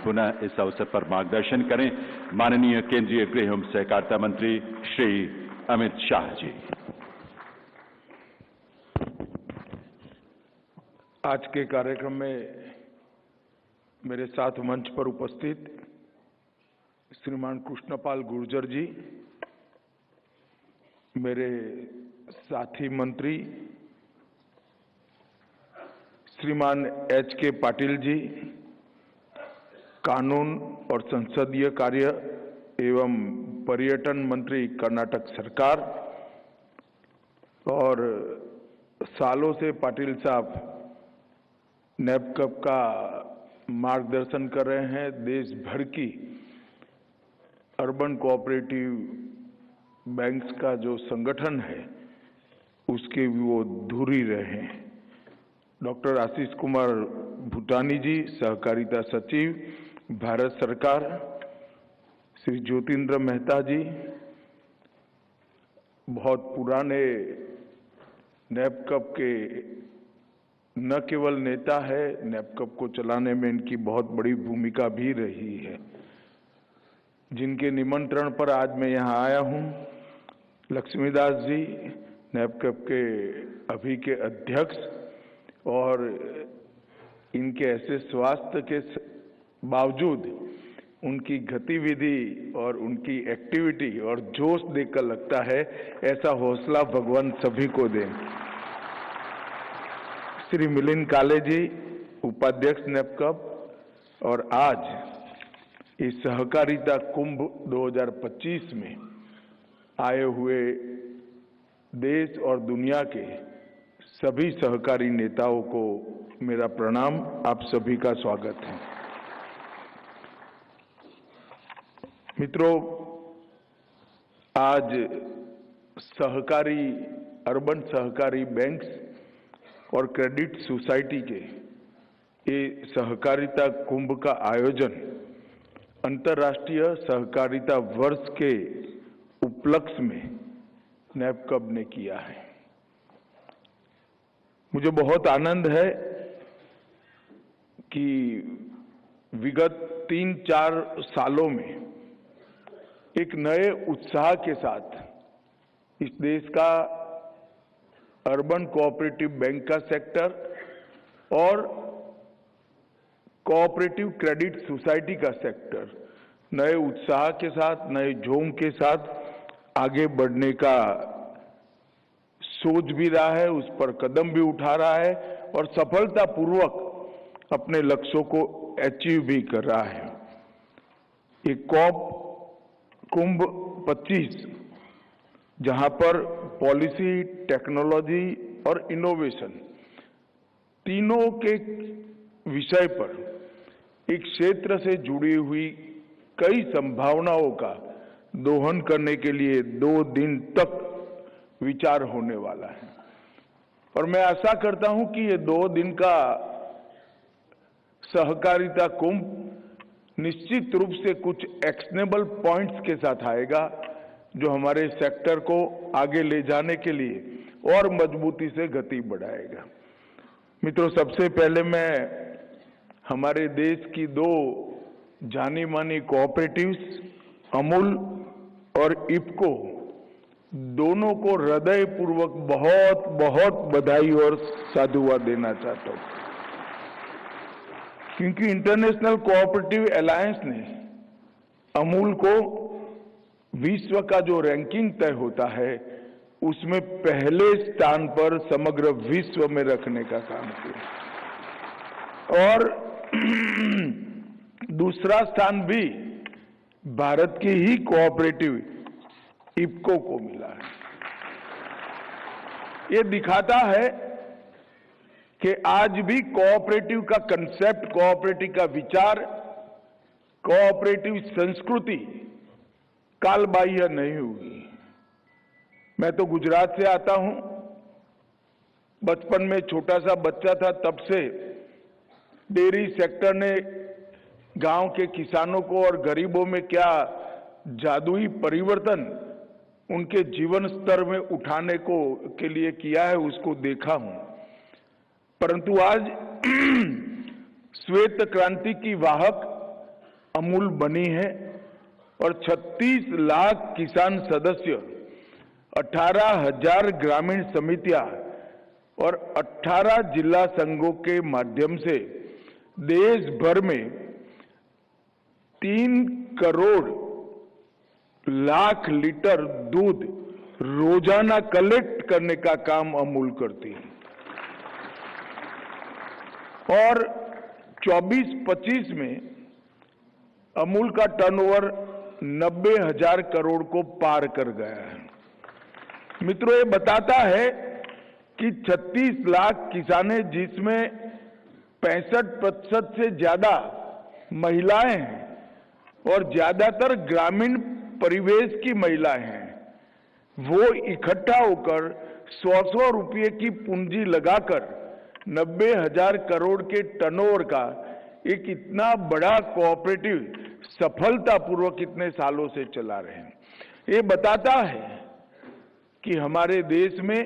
पुनः इस अवसर पर मार्गदर्शन करें माननीय केंद्रीय गृह एवं सहकारिता मंत्री श्री अमित शाह जी। आज के कार्यक्रम में मेरे साथ मंच पर उपस्थित श्रीमान कृष्णपाल गुर्जर जी, मेरे साथी मंत्री श्रीमान H.K. पाटिल जी, कानून और संसदीय कार्य एवं पर्यटन मंत्री कर्नाटक सरकार, और सालों से पाटिल साहब नैपकप का मार्गदर्शन कर रहे हैं। देश भर की अर्बन कोऑपरेटिव बैंक्स का जो संगठन है उसके भी वो धुरी रहे हैं। डॉक्टर आशीष कुमार भूटानी जी, सहकारिता सचिव भारत सरकार, श्री ज्योतिन्द्र मेहता जी, बहुत पुराने नैपकप के न केवल नेता है, नैपकप को चलाने में इनकी बहुत बड़ी भूमिका भी रही है, जिनके निमंत्रण पर आज मैं यहाँ आया हूँ। लक्ष्मीदास जी, नैपकप के अभी के अध्यक्ष, और इनके ऐसे स्वास्थ्य के बावजूद उनकी गतिविधि और उनकी एक्टिविटी और जोश देखकर लगता है ऐसा हौसला भगवान सभी को दें। श्री मिलिंद काले जी, उपाध्यक्ष नैपकप, और आज इस सहकारिता कुंभ 2025 में आए हुए देश और दुनिया के सभी सहकारी नेताओं को मेरा प्रणाम। आप सभी का स्वागत है। मित्रों, आज अर्बन सहकारी बैंक्स और क्रेडिट सोसाइटी के ये सहकारिता कुंभ का आयोजन अंतर्राष्ट्रीय सहकारिता वर्ष के उपलक्ष्य में नैपकप ने किया है। मुझे बहुत आनंद है कि विगत 3-4 सालों में एक नए उत्साह के साथ इस देश का अर्बन कोऑपरेटिव बैंक का सेक्टर और कोऑपरेटिव क्रेडिट सोसाइटी का सेक्टर नए उत्साह के साथ, नए जोम के साथ आगे बढ़ने का सोच भी रहा है, उस पर कदम भी उठा रहा है और सफलतापूर्वक अपने लक्ष्यों को अचीव भी कर रहा है। ये कुंभ 25, जहां पर पॉलिसी, टेक्नोलॉजी और इनोवेशन तीनों के विषय पर एक क्षेत्र से जुड़ी हुई कई संभावनाओं का दोहन करने के लिए 2 दिन तक विचार होने वाला है। और मैं आशा करता हूं कि ये 2 दिन का सहकारिता कुंभ निश्चित रूप से कुछ एक्शनेबल पॉइंट्स के साथ आएगा, जो हमारे सेक्टर को आगे ले जाने के लिए और मजबूती से गति बढ़ाएगा। मित्रों, सबसे पहले मैं हमारे देश की 2 जानी मानी कोऑपरेटिव्स अमूल और इफ्को दोनों को हृदयपूर्वक बहुत बहुत बधाई और साधुवाद देना चाहता हूं, क्योंकि इंटरनेशनल कोऑपरेटिव अलायंस ने अमूल को विश्व का जो रैंकिंग तय होता है उसमें पहले स्थान पर समग्र विश्व में रखने का काम किया, और दूसरा स्थान भी भारत की ही कोऑपरेटिव इफ्को को मिला है। ये दिखाता है कि आज भी कोऑपरेटिव का कंसेप्ट, कोऑपरेटिव का विचार, कोऑपरेटिव संस्कृति कालबाह्य नहीं हुई। मैं तो गुजरात से आता हूं, बचपन में छोटा सा बच्चा था तब से डेयरी सेक्टर ने गांव के किसानों को और गरीबों में क्या जादुई परिवर्तन उनके जीवन स्तर में उठाने के लिए किया है, उसको देखा हूं। परंतु आज श्वेत क्रांति की वाहक अमूल बनी है और 36 लाख किसान सदस्य, 18,000 ग्रामीण समितियां और 18 जिला संघों के माध्यम से देश भर में 3 करोड़ लाख लीटर दूध रोजाना कलेक्ट करने का काम अमूल करती है और 24-25 में अमूल का टर्नओवर 90,000 करोड़ को पार कर गया है। मित्रों, ये बताता है कि 36 लाख किसाने, जिसमें 65% से ज्यादा महिलाएं हैं और ज्यादातर ग्रामीण परिवेश की महिलाएं हैं, वो इकट्ठा होकर 100 रुपये की पूंजी लगाकर 90,000 करोड़ के टर्नओवर का एक इतना बड़ा कोऑपरेटिव सफलतापूर्वक इतने सालों से चला रहे हैं। ये बताता है कि हमारे देश में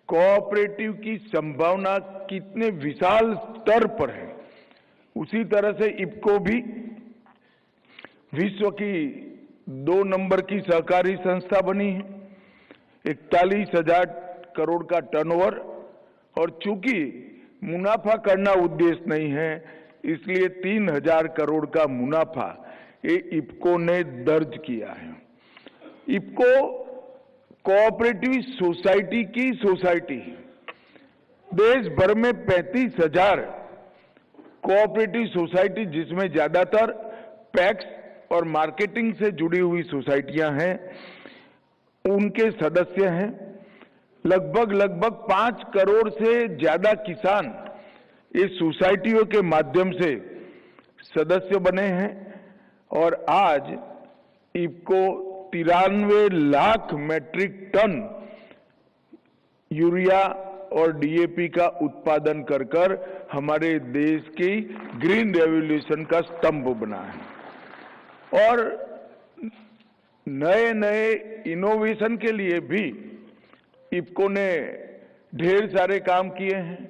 कोऑपरेटिव की संभावना कितने विशाल स्तर पर है। उसी तरह से इफको भी विश्व की 2 नंबर की सहकारी संस्था बनी है, 41,000 करोड़ का टर्नओवर, और चूंकि मुनाफा करना उद्देश्य नहीं है, इसलिए 3,000 करोड़ का मुनाफा ये इफको ने दर्ज किया है। इफको कोऑपरेटिव सोसाइटी की सोसाइटी है। देश भर में 35,000 कोऑपरेटिव सोसाइटी, जिसमें ज्यादातर पैक्स और मार्केटिंग से जुड़ी हुई सोसाइटियां हैं, उनके सदस्य हैं। लगभग 5 करोड़ से ज्यादा किसान इस सोसाइटियों के माध्यम से सदस्य बने हैं और आज IFFCO 93 lakh metric ton urea और डीएपी का उत्पादन कर हमारे देश की ग्रीन रेवोल्यूशन का स्तंभ बना है और नए इनोवेशन के लिए भी इफको ने ढेर सारे काम किए हैं।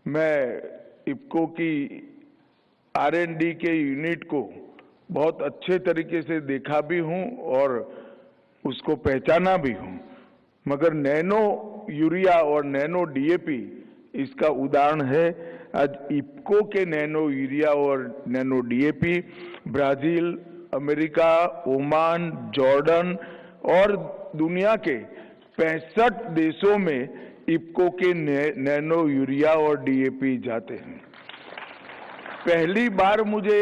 मैं इफको की R&D के यूनिट को बहुत अच्छे तरीके से देखा भी हूं और उसको पहचाना भी हूं, मगर नैनो यूरिया और नैनो डीएपी इसका उदाहरण है। आज इफको के नैनो यूरिया और nano DAP Brazil, America, Oman, Jordan और दुनिया के 65 देशों में इफको के नैनो यूरिया और डीएपी जाते हैं। पहली बार मुझे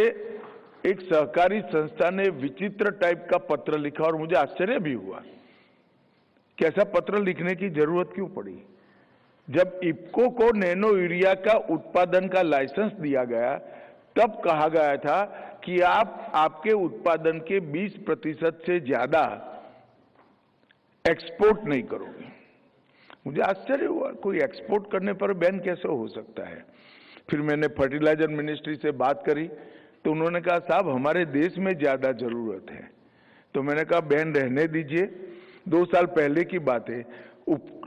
एक सहकारी संस्था ने विचित्र टाइप का पत्र लिखा और मुझे आश्चर्य भी हुआ कि ऐसा पत्र लिखने की जरूरत क्यों पड़ी। जब इफको को नैनो यूरिया का उत्पादन का लाइसेंस दिया गया, तब कहा गया था कि आप आपके उत्पादन के 20% से ज्यादा एक्सपोर्ट नहीं करोगे। मुझे आश्चर्य हुआ, कोई एक्सपोर्ट करने पर बैन कैसे हो सकता है। फिर मैंने फर्टिलाइजर मिनिस्ट्री से बात करी तो उन्होंने कहा साहब हमारे देश में ज्यादा जरूरत है। तो मैंने कहा बैन रहने दीजिए। 2 साल पहले की बात है,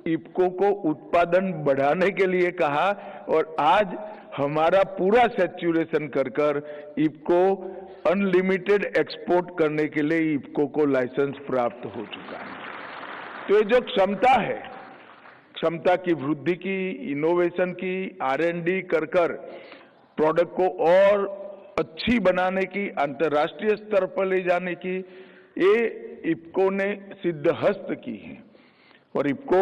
इफको को उत्पादन बढ़ाने के लिए कहा और आज हमारा पूरा सैचुरेशन कर इफको अनलिमिटेड एक्सपोर्ट करने के लिए इफको को लाइसेंस प्राप्त हो चुका है। तो ये जो क्षमता है, क्षमता की वृद्धि की, इनोवेशन की, R&D कर प्रोडक्ट को और अच्छी बनाने की, अंतर्राष्ट्रीय स्तर पर ले जाने की, ये इफको ने सिद्धहस्त की है और इफको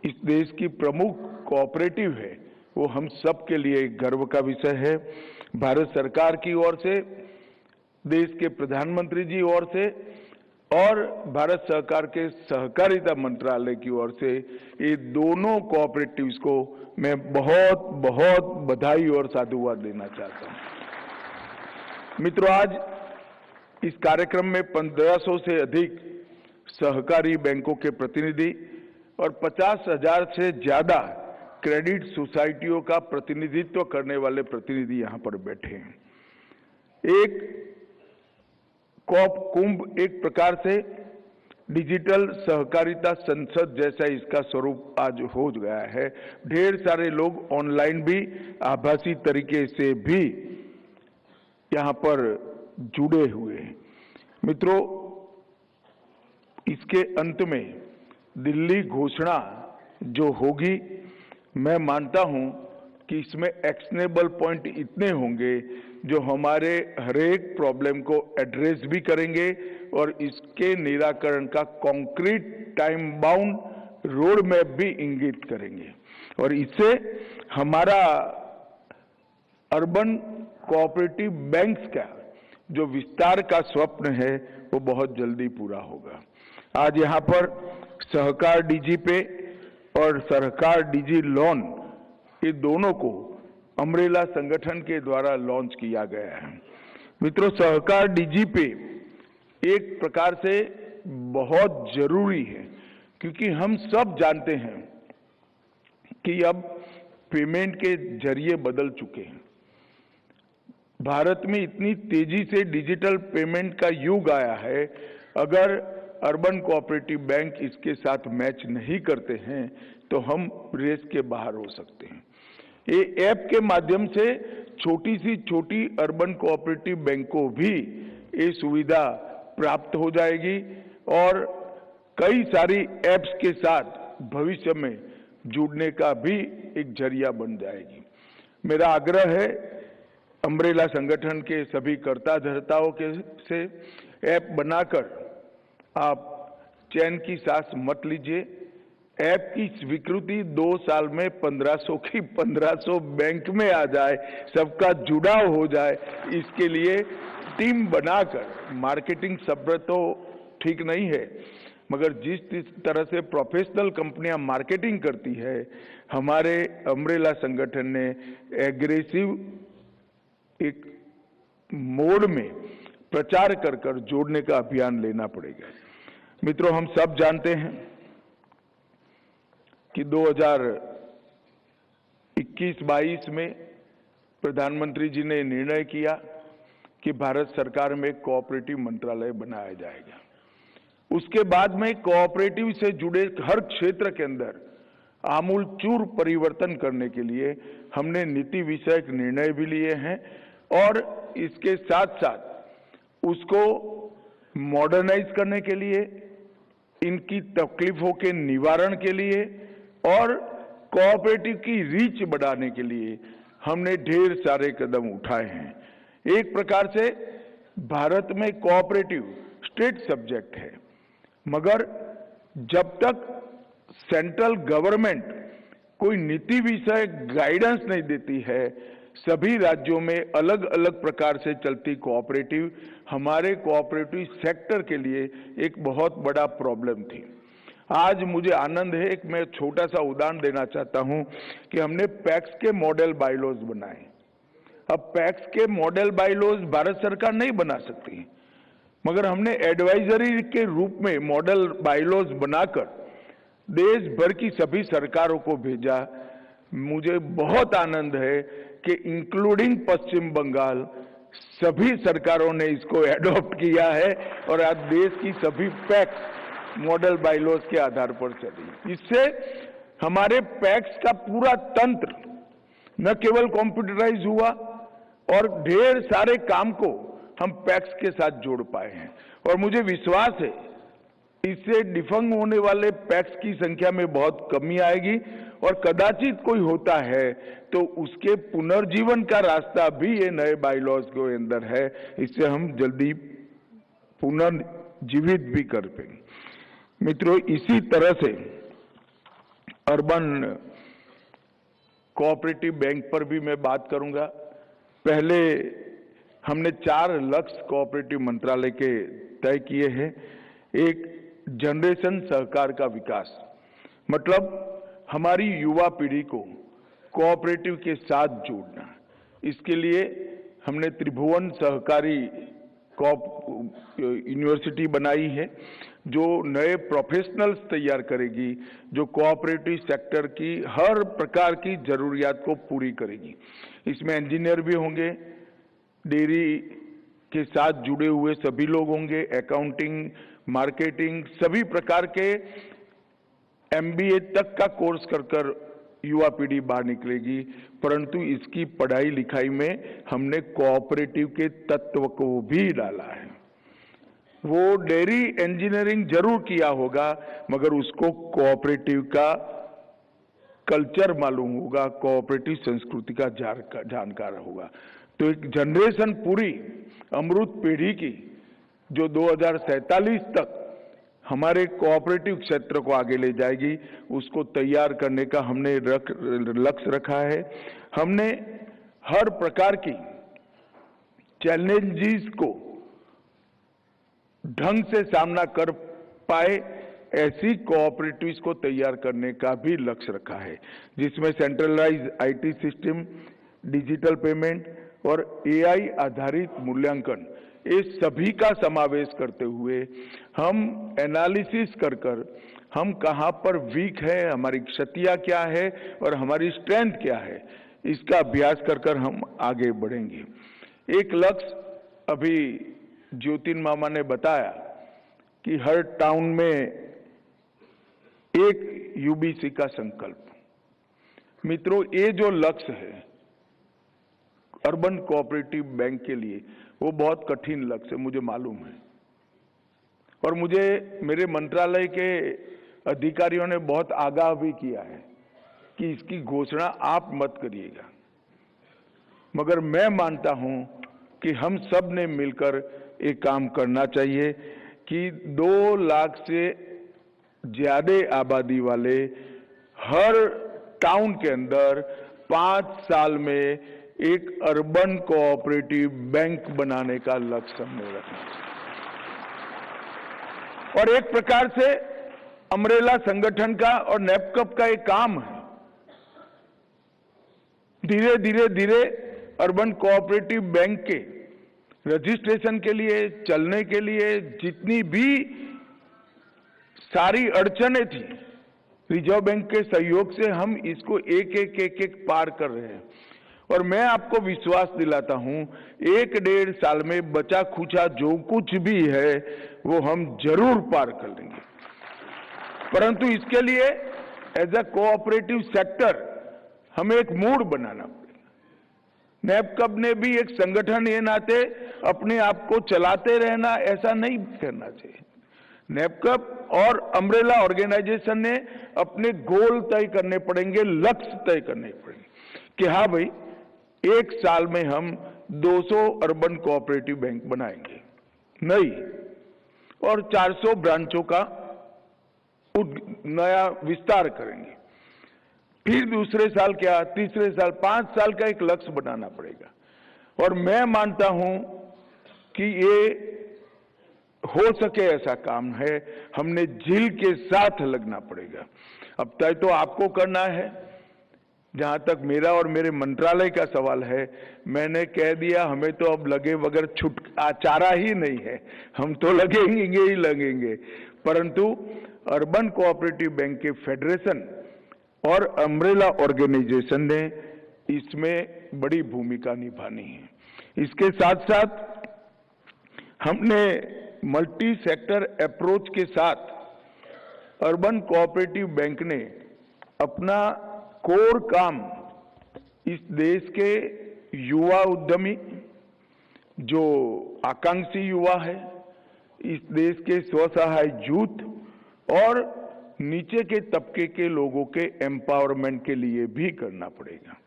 इस देश की प्रमुख कोऑपरेटिव है। वो हम सब के लिए एक गर्व का विषय है। भारत सरकार की ओर से, देश के प्रधानमंत्री जी ओर से और भारत सरकार के सहकारिता मंत्रालय की ओर से ये दोनों कोऑपरेटिव्स को मैं बहुत बहुत बधाई और साधुवाद देना चाहता हूं। मित्रों, आज इस कार्यक्रम में 1500 से अधिक सहकारी बैंकों के प्रतिनिधि और 50,000 से ज्यादा क्रेडिट सोसाइटियों का प्रतिनिधित्व करने वाले प्रतिनिधि यहां पर बैठे हैं। एक कॉप कुंभ एक प्रकार से डिजिटल सहकारिता संसद जैसा इसका स्वरूप आज हो गया है। ढेर सारे लोग ऑनलाइन भी, आभासी तरीके से भी यहाँ पर जुड़े हुए हैं। मित्रों, इसके अंत में दिल्ली घोषणा जो होगी, मैं मानता हूं कि इसमें एक्शनेबल पॉइंट इतने होंगे जो हमारे हरेक प्रॉब्लम को एड्रेस भी करेंगे और इसके निराकरण का concrete time bound road map भी इंगित करेंगे और इससे हमारा अर्बन कोऑपरेटिव बैंक्स का जो विस्तार का स्वप्न है वो बहुत जल्दी पूरा होगा। आज यहाँ पर सहकार डीजी पे और सहकार डीजी लोन, ये दोनों को अम्ब्रेला संगठन के द्वारा लॉन्च किया गया है। मित्रों, सहकार डीजी पे एक प्रकार से बहुत जरूरी है क्योंकि हम सब जानते हैं कि अब पेमेंट के जरिए बदल चुके हैं। भारत में इतनी तेजी से डिजिटल पेमेंट का युग आया है, अगर अर्बन कोऑपरेटिव बैंक इसके साथ मैच नहीं करते हैं तो हम रेस के बाहर हो सकते हैं। ये ऐप के माध्यम से छोटी सी छोटी अर्बन कोऑपरेटिव बैंक को भी ये सुविधा प्राप्त हो जाएगी और कई सारी ऐप्स के साथ भविष्य में जुड़ने का भी एक जरिया बन जाएगी। मेरा आग्रह है अम्ब्रेला संगठन के सभी कर्ता धर्ताओं के से ऐप बनाकर आप चैन की सांस मत लीजिए। ऐप की स्वीकृति 2 साल में 1500 की 1500 बैंक में आ जाए, सबका जुड़ाव हो जाए, इसके लिए टीम बनाकर, मार्केटिंग शब्द तो ठीक नहीं है मगर जिस तरह से प्रोफेशनल कंपनियां मार्केटिंग करती है, हमारे अम्ब्रेला संगठन ने एग्रेसिव एक मोड में प्रचार कर जोड़ने का अभियान लेना पड़ेगा। मित्रों, हम सब जानते हैं कि 2021-22 में प्रधानमंत्री जी ने निर्णय किया कि भारत सरकार में कोऑपरेटिव मंत्रालय बनाया जाएगा। उसके बाद में कोऑपरेटिव से जुड़े हर क्षेत्र के अंदर आमूलचूर परिवर्तन करने के लिए हमने नीति विषयक निर्णय भी लिए हैं और इसके साथ साथ उसको मॉडर्नाइज करने के लिए, इनकी तकलीफों के निवारण के लिए और कोऑपरेटिव की रीच बढ़ाने के लिए हमने ढेर सारे कदम उठाए हैं। एक प्रकार से भारत में कोऑपरेटिव स्टेट सब्जेक्ट है, मगर जब तक सेंट्रल गवर्नमेंट कोई नीति विषय गाइडेंस नहीं देती है, सभी राज्यों में अलग अलग प्रकार से चलती कोऑपरेटिव हमारे कोऑपरेटिव सेक्टर के लिए एक बहुत बड़ा प्रॉब्लम थी। आज मुझे आनंद है, एक मैं छोटा सा उदाहरण देना चाहता हूं कि हमने पैक्स के मॉडल बायलॉज बनाए। अब पैक्स के मॉडल बायलॉज भारत सरकार नहीं बना सकती, मगर हमने एडवाइजरी के रूप में मॉडल बायलॉज बनाकर देश भर की सभी सरकारों को भेजा। मुझे बहुत आनंद है कि इंक्लूडिंग पश्चिम बंगाल सभी सरकारों ने इसको एडॉप्ट किया है और आज देश की सभी पैक्स मॉडल बायलॉज के आधार पर चली। इससे हमारे पैक्स का पूरा तंत्र न केवल कंप्यूटराइज हुआ और ढेर सारे काम को हम पैक्स के साथ जोड़ पाए हैं और मुझे विश्वास है इससे डिफंग होने वाले पैक्स की संख्या में बहुत कमी आएगी और कदाचित कोई होता है तो उसके पुनर्जीवन का रास्ता भी ये नए बायलॉज के अंदर है। इससे हम जल्दी पुनर्जीवित भी कर पाएंगे। मित्रों, इसी तरह से अर्बन कोऑपरेटिव बैंक पर भी मैं बात करूंगा। पहले हमने 4 लक्ष्य कोऑपरेटिव मंत्रालय के तय किए हैं। एक, जनरेशन सहकार का विकास, मतलब हमारी युवा पीढ़ी को कोऑपरेटिव के साथ जोड़ना। इसके लिए हमने त्रिभुवन सहकारी यूनिवर्सिटी बनाई है जो नए प्रोफेशनल्स तैयार करेगी, जो कोऑपरेटिव सेक्टर की हर प्रकार की जरूरियात को पूरी करेगी। इसमें इंजीनियर भी होंगे, डेयरी के साथ जुड़े हुए सभी लोग होंगे, अकाउंटिंग, मार्केटिंग, सभी प्रकार के MBA तक का कोर्स कर युवा पीढ़ी बाहर निकलेगी, परंतु इसकी पढ़ाई लिखाई में हमने कोऑपरेटिव के तत्व को भी डाला है। वो डेयरी इंजीनियरिंग जरूर किया होगा, मगर उसको कोऑपरेटिव का कल्चर मालूम होगा, कोऑपरेटिव संस्कृति का जानकार होगा। तो एक जनरेशन पूरी अमृत पीढ़ी की जो 2047 तक हमारे कोऑपरेटिव क्षेत्र को आगे ले जाएगी, उसको तैयार करने का हमने लक्ष्य रखा है। हमने हर प्रकार की चैलेंजेस को ढंग से सामना कर पाए ऐसी कोऑपरेटिव्स को तैयार करने का भी लक्ष्य रखा है, जिसमें centralise IT system, digital payment और एआई आधारित मूल्यांकन, ये सभी का समावेश करते हुए हम एनालिसिस कर हम कहां पर वीक है, हमारी क्षतियां क्या है और हमारी स्ट्रेंथ क्या है, इसका अभ्यास कर हम आगे बढ़ेंगे। एक लक्ष्य अभी ज्योतिन मामा ने बताया कि हर टाउन में एक यूबीसी का संकल्प। मित्रों, ये जो लक्ष्य है अर्बन कोऑपरेटिव बैंक के लिए, वो बहुत कठिन लक्ष्य है, मुझे मालूम है। और मुझे मेरे मंत्रालय के अधिकारियों ने बहुत आगाह भी किया है कि इसकी घोषणा आप मत करिएगा, मगर मैं मानता हूं कि हम सब ने मिलकर एक काम करना चाहिए कि 2 लाख से ज्यादा आबादी वाले हर टाउन के अंदर 5 साल में एक अर्बन कोऑपरेटिव बैंक बनाने का लक्ष्य हमने रखा। और एक प्रकार से अमरेला संगठन का और नेपकप का एक काम है। धीरे धीरे अर्बन कोऑपरेटिव बैंक के रजिस्ट्रेशन के लिए, चलने के लिए जितनी भी सारी अड़चनें थी, रिजर्व बैंक के सहयोग से हम इसको एक पार कर रहे हैं। और मैं आपको विश्वास दिलाता हूं, 1-1.5 साल में बचा खुचा जो कुछ भी है वो हम जरूर पार कर लेंगे। परंतु इसके लिए एज अ कोऑपरेटिव सेक्टर हमें एक मूड बनाना पड़ेगा। नेपकप ने भी एक संगठन ये नाते अपने आप को चलाते रहना ऐसा नहीं करना चाहिए। नेपकप और अम्ब्रेला ऑर्गेनाइजेशन ने अपने गोल तय करने पड़ेंगे, लक्ष्य तय करने पड़ेंगे कि हाँ भाई, 1 साल में हम 200 अर्बन कोऑपरेटिव बैंक बनाएंगे नहीं, और 400 ब्रांचों का नया विस्तार करेंगे। फिर दूसरे साल क्या, तीसरे साल, 5 साल का एक लक्ष्य बनाना पड़ेगा। और मैं मानता हूं कि ये हो सके ऐसा काम है, हमने झील के साथ लगना पड़ेगा। अब तय तो आपको करना है। जहां तक मेरा और मेरे मंत्रालय का सवाल है, मैंने कह दिया हमें तो अब लगे बगैर चारा ही नहीं है, हम तो लगेंगे ही लगेंगे। परंतु अर्बन कोऑपरेटिव बैंक के फेडरेशन और अम्ब्रेला ऑर्गेनाइजेशन ने इसमें बड़ी भूमिका निभानी है। इसके साथ साथ हमने मल्टी सेक्टर अप्रोच के साथ अर्बन कोऑपरेटिव बैंक ने अपना कोर काम इस देश के युवा उद्यमी, जो आकांक्षी युवा है, इस देश के स्वसहाय जूथ और नीचे के तबके के लोगों के एम्पावरमेंट के लिए भी करना पड़ेगा।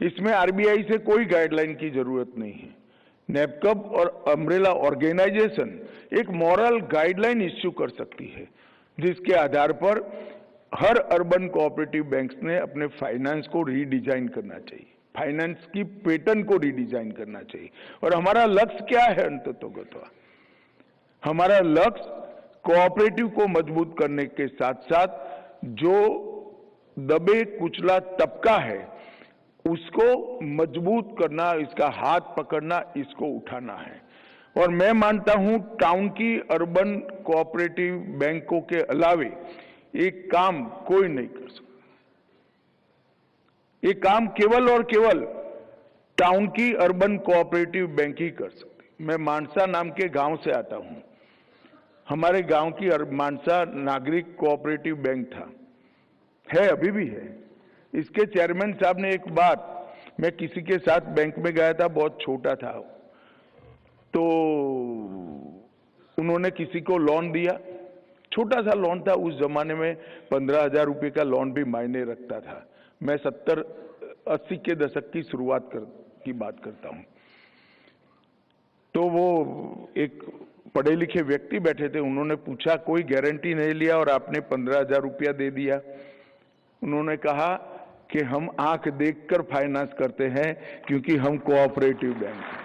इसमें आरबीआई से कोई गाइडलाइन की जरूरत नहीं है। नेपकप और अम्ब्रेला ऑर्गेनाइजेशन एक मॉरल गाइडलाइन इश्यू कर सकती है, जिसके आधार पर हर अर्बन कोऑपरेटिव बैंक्स ने अपने फाइनेंस को रीडिजाइन करना चाहिए, फाइनेंस की पैटर्न को रीडिजाइन करना चाहिए। और हमारा लक्ष्य क्या है? अंततोगत्वा हमारा लक्ष्य कोऑपरेटिव को मजबूत करने के साथ साथ जो दबे कुचला तबका है उसको मजबूत करना, इसका हाथ पकड़ना, इसको उठाना है। और मैं मानता हूं टाउन की अर्बन कोऑपरेटिव बैंकों के अलावे एक काम कोई नहीं कर सकता। ये काम केवल और केवल टाउन की अर्बन कोऑपरेटिव बैंक ही कर सकती। मैं मानसा नाम के गांव से आता हूं। हमारे गांव की मानसा नागरिक कोऑपरेटिव बैंक था, है, अभी भी है, इसके चेयरमैन साहब ने एक बात, मैं किसी के साथ बैंक में गया था, बहुत छोटा था, तो उन्होंने किसी को लोन दिया, छोटा सा लोन था, उस जमाने में 15,000 रुपये का लोन भी मायने रखता था। मैं 70-80 के दशक की शुरुआत की बात करता हूं। तो वो एक पढ़े लिखे व्यक्ति बैठे थे, उन्होंने पूछा कोई गारंटी नहीं लिया और आपने 15,000 रुपया दे दिया। उन्होंने कहा कि हम आंख देखकर फाइनेंस करते हैं क्योंकि हम कोऑपरेटिव बैंक हैं।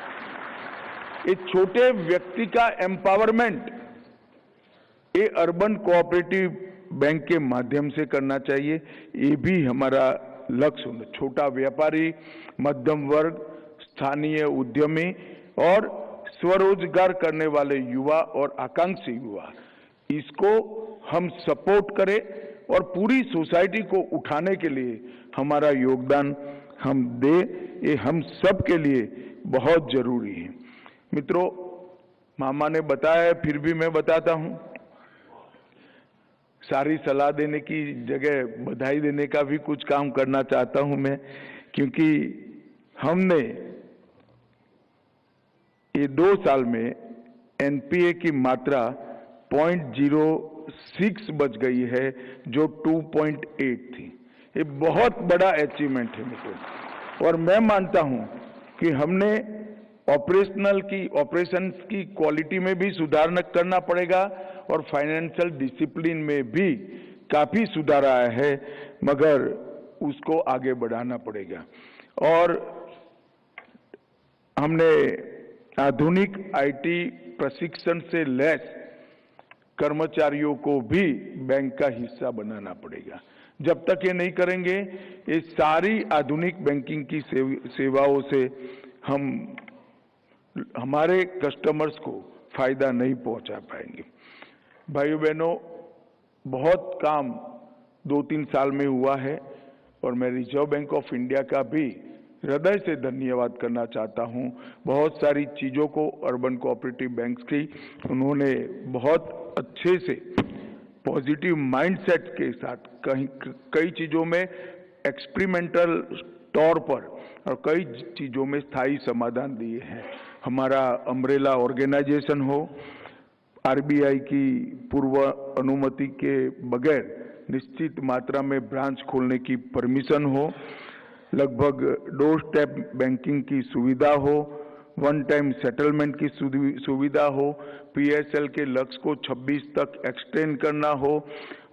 एक छोटे व्यक्ति का एम्पावरमेंट ये अर्बन कोऑपरेटिव बैंक के माध्यम से करना चाहिए, ये भी हमारा लक्ष्य होना। छोटा व्यापारी, मध्यम वर्ग, स्थानीय उद्यमी और स्वरोजगार करने वाले युवा और आकांक्षी युवा, इसको हम सपोर्ट करें और पूरी सोसाइटी को उठाने के लिए हमारा योगदान हम दे, ये हम सब के लिए बहुत जरूरी है। मित्रों, मामा ने बताया, फिर भी मैं बताता हूं, सारी सलाह देने की जगह बधाई देने का भी कुछ काम करना चाहता हूं मैं, क्योंकि हमने ये 2 साल में एनपीए की मात्रा 0.06 बच गई है, जो 2.8 थी। ये बहुत बड़ा अचीवमेंट है मित्रों। और मैं मानता हूं कि हमने ऑपरेशंस की क्वालिटी में भी सुधार करना पड़ेगा और फाइनेंशियल डिसिप्लिन में भी काफी सुधार आया है, मगर उसको आगे बढ़ाना पड़ेगा। और हमने आधुनिक आईटी प्रशिक्षण से लैस कर्मचारियों को भी बैंक का हिस्सा बनाना पड़ेगा। जब तक ये नहीं करेंगे, ये सारी आधुनिक बैंकिंग की सेवाओं से हम हमारे कस्टमर्स को फायदा नहीं पहुंचा पाएंगे। भाइयों बहनों, बहुत काम 2-3 साल में हुआ है और मैं रिजर्व बैंक ऑफ इंडिया का भी हृदय से धन्यवाद करना चाहता हूं। बहुत सारी चीजों को अर्बन कोऑपरेटिव बैंक्स की उन्होंने बहुत अच्छे से पॉजिटिव माइंडसेट के साथ कई चीजों में एक्सपेरिमेंटल तौर पर और कई चीजों में स्थायी समाधान दिए हैं। हमारा अम्ब्रेला ऑर्गेनाइजेशन हो, आरबीआई की पूर्व अनुमति के बगैर निश्चित मात्रा में ब्रांच खोलने की परमिशन हो, लगभग डोर स्टेप बैंकिंग की सुविधा हो, वन टाइम सेटलमेंट की सुविधा हो, पीएसएल के लक्ष्य को 26 तक एक्सटेंड करना हो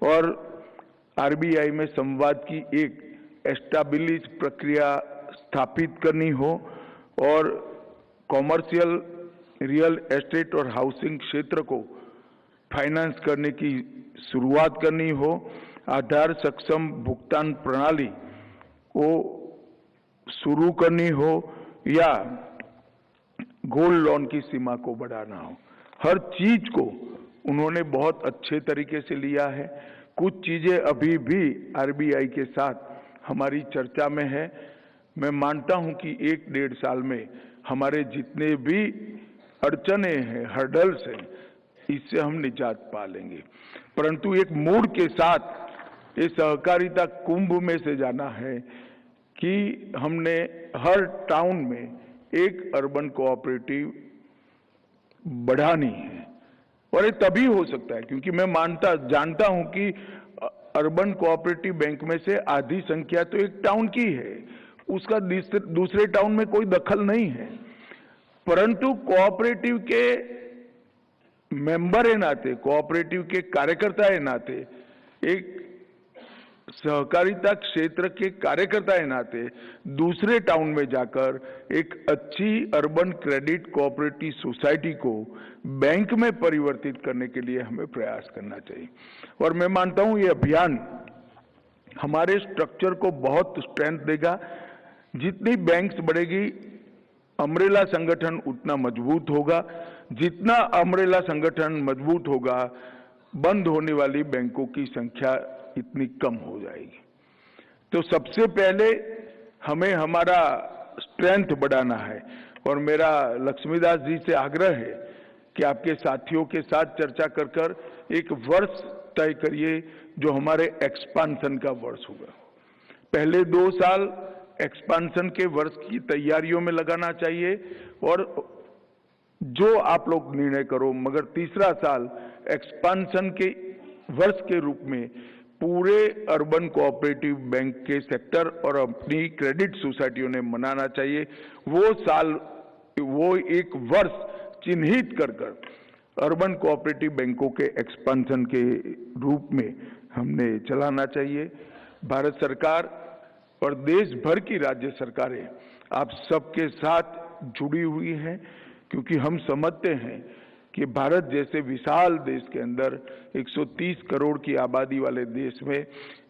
और आरबीआई में संवाद की एक एस्टैब्लिश प्रक्रिया स्थापित करनी हो और कॉमर्शियल रियल एस्टेट और हाउसिंग क्षेत्र को फाइनेंस करने की शुरुआत करनी हो, आधार सक्षम भुगतान प्रणाली को शुरू करनी हो या गोल्ड लोन की सीमा को बढ़ाना हो, हर चीज को उन्होंने बहुत अच्छे तरीके से लिया है। कुछ चीजें अभी भी आरबीआई के साथ हमारी चर्चा में है। मैं मानता हूं कि 1-1.5 साल में हमारे जितने भी अड़चने हैं, हर्डल्स हैं, इससे हम निजात पा लेंगे। परंतु एक मूड के साथ ये सहकारिता कुंभ में से जाना है कि हमने हर टाउन में एक अर्बन कोऑपरेटिव बढ़ानी है और ये तभी हो सकता है क्योंकि मैं जानता हूं कि अर्बन कोऑपरेटिव बैंक में से आधी संख्या तो एक टाउन की है, उसका दूसरे टाउन में कोई दखल नहीं है। परंतु कोऑपरेटिव के मेंबर के नाते, कोऑपरेटिव के कार्यकर्ता के नाते, एक सहकारिता क्षेत्र के कार्यकर्ता के नाते दूसरे टाउन में जाकर एक अच्छी अर्बन क्रेडिट कोऑपरेटिव सोसाइटी को बैंक में परिवर्तित करने के लिए हमें प्रयास करना चाहिए। और मैं मानता हूं ये अभियान हमारे स्ट्रक्चर को बहुत स्ट्रेंथ देगा। जितनी बैंक्स बढ़ेगी, अम्ब्रेला संगठन उतना मजबूत होगा। जितना अम्ब्रेला संगठन मजबूत होगा, बंद होने वाली बैंकों की संख्या इतनी कम हो जाएगी। तो सबसे पहले हमें हमारा स्ट्रेंथ बढ़ाना है और मेरा लक्ष्मीदास जी से आग्रह है कि आपके साथियों के साथ चर्चा कर एक वर्ष तय करिए जो हमारे एक्सपांशन का वर्ष होगा। पहले 2 साल एक्सपांशन के वर्ष की तैयारियों में लगाना चाहिए और जो आप लोग निर्णय करो, मगर तीसरा साल एक्सपांशन के वर्ष के रूप में पूरे अर्बन कोऑपरेटिव बैंक के सेक्टर और अपनी क्रेडिट सोसाइटियों ने मनाना चाहिए। वो साल, वो एक वर्ष चिन्हित कर अर्बन कोऑपरेटिव बैंकों के एक्सपांशन के रूप में हमने चलाना चाहिए। भारत सरकार और देश भर की राज्य सरकारें आप सबके साथ जुड़ी हुई हैं, क्योंकि हम समझते हैं कि भारत जैसे विशाल देश के अंदर 130 करोड़ की आबादी वाले देश में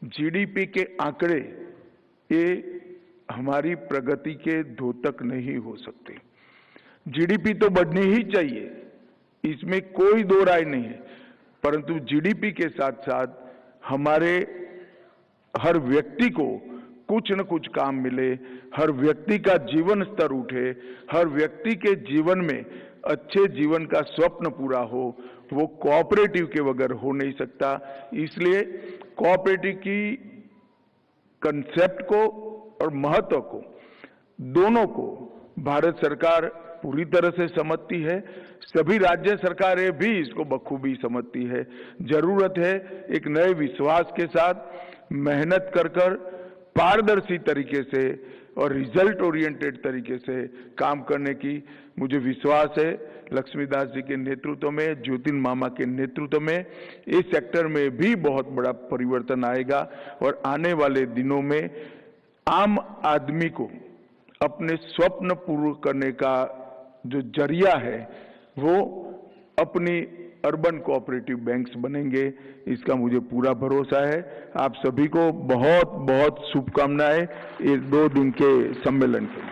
जीडीपी के आंकड़े ये हमारी प्रगति के द्योतक नहीं हो सकते। जीडीपी तो बढ़नी ही चाहिए, इसमें कोई दो राय नहीं है, परंतु जीडीपी के साथ साथ हमारे हर व्यक्ति को कुछ न कुछ काम मिले, हर व्यक्ति का जीवन स्तर उठे, हर व्यक्ति के जीवन में अच्छे जीवन का स्वप्न पूरा हो, वो कोऑपरेटिव के बगैर हो नहीं सकता। इसलिए कोऑपरेटिव की कंसेप्ट को और महत्व को, दोनों को भारत सरकार पूरी तरह से समझती है। सभी राज्य सरकारें भी इसको बखूबी समझती है। जरूरत है एक नए विश्वास के साथ मेहनत कर पारदर्शी तरीके से और रिजल्ट ओरिएंटेड तरीके से काम करने की। मुझे विश्वास है लक्ष्मीदास जी के नेतृत्व में, ज्योतिन मामा के नेतृत्व में इस सेक्टर में भी बहुत बड़ा परिवर्तन आएगा और आने वाले दिनों में आम आदमी को अपने स्वप्न पूर्ण करने का जो जरिया है वो अपनी अर्बन कोऑपरेटिव बैंक्स बनेंगे, इसका मुझे पूरा भरोसा है। आप सभी को बहुत बहुत शुभकामनाएं इस 2 दिन के सम्मेलन के।